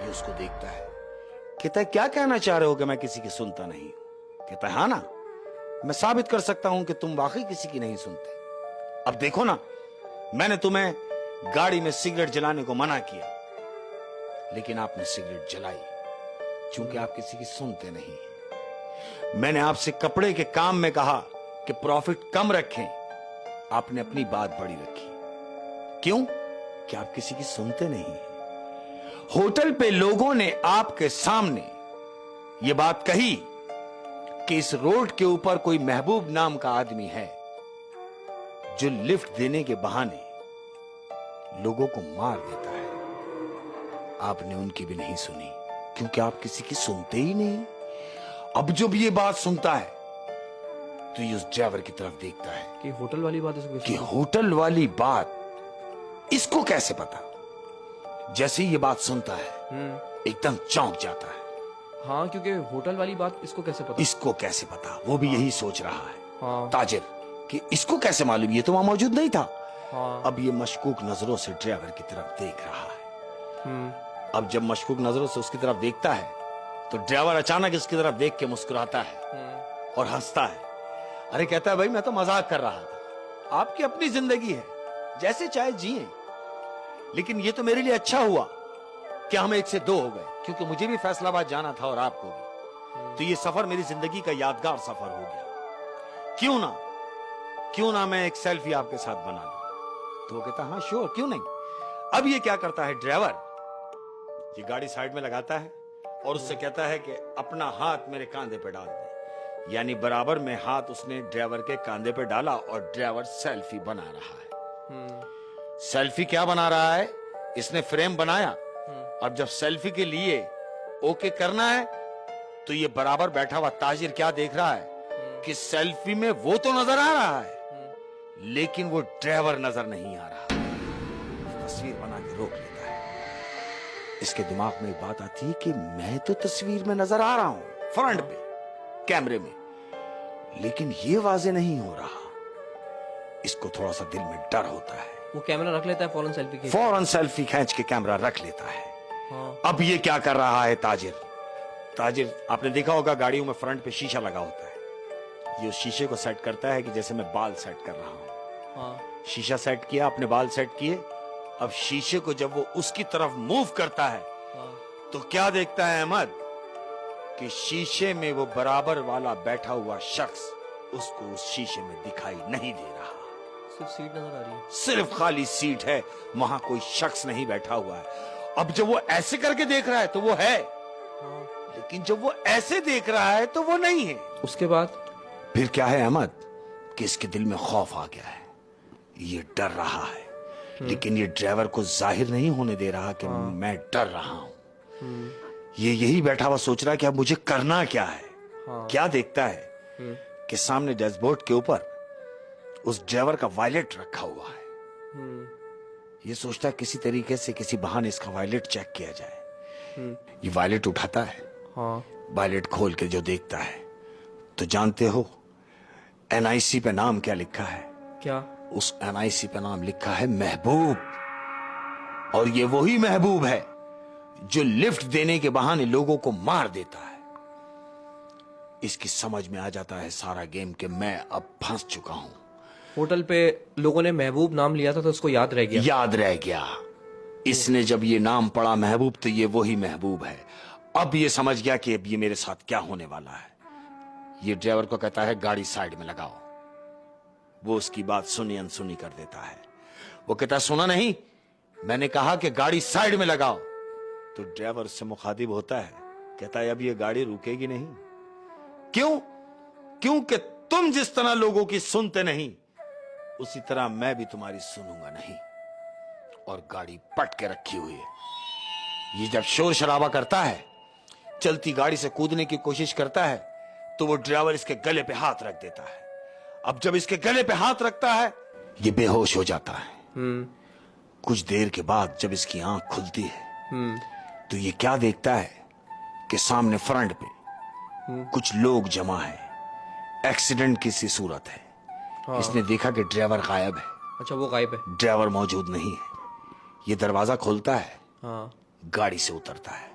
ये उसको देखता है, कहता है क्या कहना चाह रहे हो कि मैं किसी की सुनता नहीं हूं? कहता है हाँ ना, मैं साबित कर सकता हूं कि तुम वाकई किसी की नहीं सुनते। अब देखो ना, मैंने तुम्हें गाड़ी में सिगरेट जलाने को मना किया, लेकिन आपने सिगरेट जलाई क्योंकि आप किसी की सुनते नहीं। मैंने आपसे कपड़े के काम में कहा कि प्रॉफिट कम रखें, आपने अपनी बात बड़ी रखी। क्यों? कि आप किसी की सुनते नहीं। होटल पे लोगों ने आपके सामने यह बात कही कि इस रोड के ऊपर कोई महबूब नाम का आदमी है जो लिफ्ट देने के बहाने लोगों को मार देता है। आपने उनकी भी नहीं सुनी क्योंकि आप किसी की सुनते ही नहीं। अब जब ये बात सुनता है तो ये उस ड्राइवर की तरफ देखता है कि होटल वाली बात कि होटल वाली बात इसको कैसे पता। जैसे ही ये बात सुनता है एकदम चौंक जाता है। हाँ, क्योंकि होटल वाली बात इसको कैसे पता? इसको कैसे पता, वो भी यही सोच रहा है हाँ। ताजिर कि इसको कैसे मालूम, ये तो वहां मौजूद नहीं था। हाँ। अब ये मशकूक नजरों से ड्राइवर की तरफ देख रहा है। अब जब मशकूक नजरों से उसकी तरफ देखता है तो ड्राइवर अचानक इसकी तरफ देख के मुस्कुराता है और हंसता है। अरे कहता है भाई मैं तो मजाक कर रहा था, आपकी अपनी जिंदगी है, जैसे चाहे जिए, लेकिन ये तो मेरे लिए अच्छा हुआ कि हम 1 से 2 हो गए, क्योंकि मुझे भी फैसलाबाद जाना था और आपको भी। तो ये सफर मेरी जिंदगी का यादगार सफर हो गया। क्यों ना मैं एक सेल्फी आपके साथ बना लूं? तो वो कहता हाँ श्योर, क्यों नहीं। अब ये क्या करता है ड्राइवर, ये गाड़ी साइड में लगाता है और उससे कहता है कि अपना हाथ मेरे कांधे पे डाल दे। यानी बराबर में हाथ उसने ड्राइवर के कांधे पे डाला और ड्राइवर सेल्फी बना रहा है। सेल्फी क्या बना रहा है, इसने फ्रेम बनाया। अब जब सेल्फी के लिए ओके करना है तो ये बराबर बैठा हुआ ताजिर क्या देख रहा है कि सेल्फी में वो तो नजर आ रहा है लेकिन वो ड्राइवर नजर नहीं आ रहा। तस्वीर बना के रोक लेता है। इसके दिमाग में एक बात आती है कि मैं तो तस्वीर में नजर आ रहा हूं फ्रंट पे कैमरे में, लेकिन ये वाजे नहीं हो रहा। इसको थोड़ा सा दिल में डर होता है। वो कैमरा रख लेता है, फौरन सेल्फी खींच के कैमरा रख लेता है। हाँ। अब ये क्या कर रहा है ताजिर आपने देखा होगा गाड़ियों में फ्रंट पे शीशा लगा होता है। ये उस शीशे को सेट करता है कि जैसे मैं बाल सेट कर रहा हूं। हाँ। शीशा सेट किया, अपने बाल सेट किए। अब शीशे को जब वो उसकी तरफ मूव करता है तो क्या देखता है अहमद कि शीशे में वो बराबर वाला बैठा हुआ शख्स उसको उस शीशे में दिखाई नहीं दे रहा। सिर्फ सीट नजर आ रही है, सिर्फ खाली सीट है, वहां कोई शख्स नहीं बैठा हुआ है। अब जब वो ऐसे करके देख रहा है तो वो है, लेकिन जब वो ऐसे देख रहा है तो वो नहीं है। उसके बाद फिर क्या है अहमद कि इसके दिल में खौफ आ गया है। ये डर रहा है लेकिन ये ड्राइवर को जाहिर नहीं होने दे रहा कि मैं डर रहा हूं। ये यही बैठा हुआ सोच रहा है कि अब मुझे करना क्या है। क्या देखता है कि सामने डैशबोर्ड के ऊपर उस ड्राइवर का वॉलेट रखा हुआ है। ये सोचता है किसी तरीके से, किसी बहाने इसका वॉलेट चेक किया जाए। ये वॉलेट उठाता है। वॉलेट खोल के जो देखता है तो जानते हो एनआईसी पे नाम क्या लिखा है? क्या? उस एनआईसी पे नाम लिखा है महबूब। और ये वही महबूब है जो लिफ्ट देने के बहाने लोगों को मार देता है। इसकी समझ में आ जाता है सारा गेम कि मैं अब फंस चुका हूं। होटल पे लोगों ने महबूब नाम लिया था तो उसको याद रह गया। इसने जब ये नाम पढ़ा महबूब तो ये वही महबूब है। अब ये समझ गया कि अब ये मेरे साथ क्या होने वाला है। ये ड्राइवर को कहता है गाड़ी साइड में लगाओ। वो उसकी बात सुनी अनसुनी कर देता है। वो कहता है सुना नहीं, मैंने कहा कि गाड़ी साइड में लगाओ। तो ड्राइवर उससे मुखातिब होता है, कहता है अब ये गाड़ी रुकेगी नहीं। क्यों? क्योंकि तुम जिस तरह लोगों की सुनते नहीं उसी तरह मैं भी तुम्हारी सुनूंगा नहीं। और गाड़ी पट के रखी हुई है। ये जब शोर शराबा करता है, चलती गाड़ी से कूदने की कोशिश करता है तो वो ड्राइवर इसके गले पे हाथ रख देता है। अब जब इसके गले पे हाथ रखता है ये बेहोश हो जाता है। कुछ देर के बाद जब इसकी आंख खुलती है तो ये क्या देखता है कि सामने फ्रंट पे कुछ लोग जमा है। एक्सीडेंट की सी सूरत है। इसने देखा कि ड्राइवर गायब है। अच्छा, वो गायब है, ड्राइवर मौजूद नहीं है। ये दरवाजा खोलता है। गाड़ी से उतरता है।